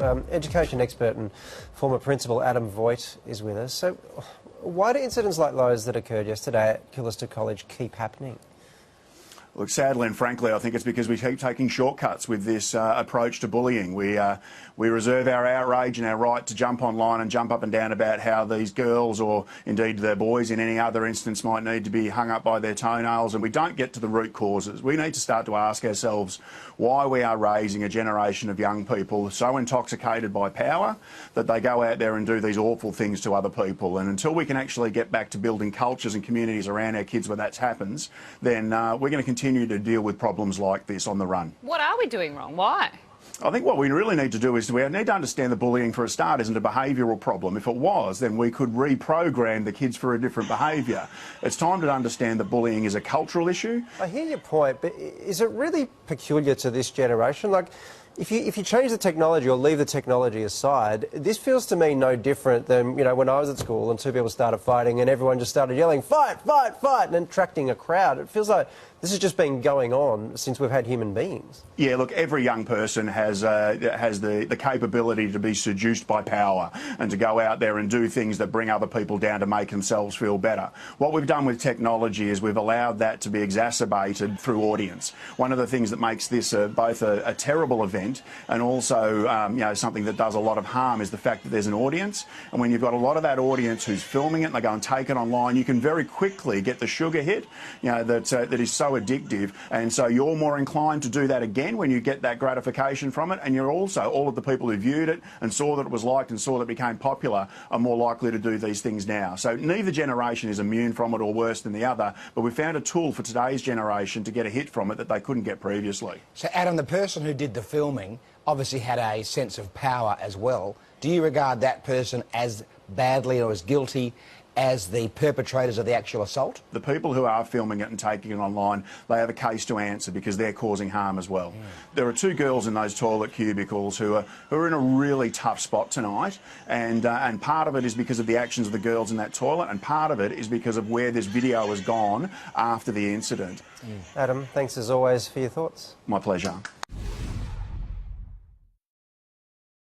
Education expert and former principal Adam Voigt is with us. So why do incidents like those that occurred yesterday at Killister College keep happening? Look, sadly and frankly, I think it's because we keep taking shortcuts with this approach to bullying. We reserve our outrage and our right to jump online and jump up and down about how these girls, or indeed their boys in any other instance, might need to be hung up by their toenails, and we don't get to the root causes. We need to start to ask ourselves why we are raising a generation of young people so intoxicated by power that they go out there and do these awful things to other people. And until we can actually get back to building cultures and communities around our kids where that happens, then we're going to continue to deal with problems like this on the run. What are we doing wrong? Why? I think what we really need to do is we need to understand that bullying, for a start, isn't a behavioural problem. If it was, then we could reprogram the kids for a different behaviour. It's time to understand that bullying is a cultural issue. I hear your point, but is it really peculiar to this generation? Like, if you change the technology or leave the technology aside, this feels to me no different than, you know, when I was at school and two people started fighting and everyone just started yelling, fight, fight, fight, and attracting a crowd. It feels like this has just been going on since we've had human beings. Yeah, look, every young person has the capability to be seduced by power and to go out there and do things that bring other people down to make themselves feel better. What we've done with technology is we've allowed that to be exacerbated through audience. One of the things that makes this both a terrible event and also you know, something that does a lot of harm is the fact that there's an audience, and when you've got a lot of that audience who's filming it and they go and take it online, you can very quickly get the sugar hit, you know, that is so addictive, and so you're more inclined to do that again when you get that gratification from it, and you're also, all of the people who viewed it and saw that it was liked and saw that it became popular are more likely to do these things now. So neither generation is immune from it or worse than the other, but we found a tool for today's generation to get a hit from it that they couldn't get previously. So Adam, the person who did the filming obviously had a sense of power as well. Do you regard that person as badly or as guilty as the perpetrators of the actual assault? The people who are filming it and taking it online, they have a case to answer because they're causing harm as well. There are two girls in those toilet cubicles who are in a really tough spot tonight, and part of it is because of the actions of the girls in that toilet, and part of it is because of where this video has gone after the incident. Adam, thanks as always for your thoughts. My pleasure.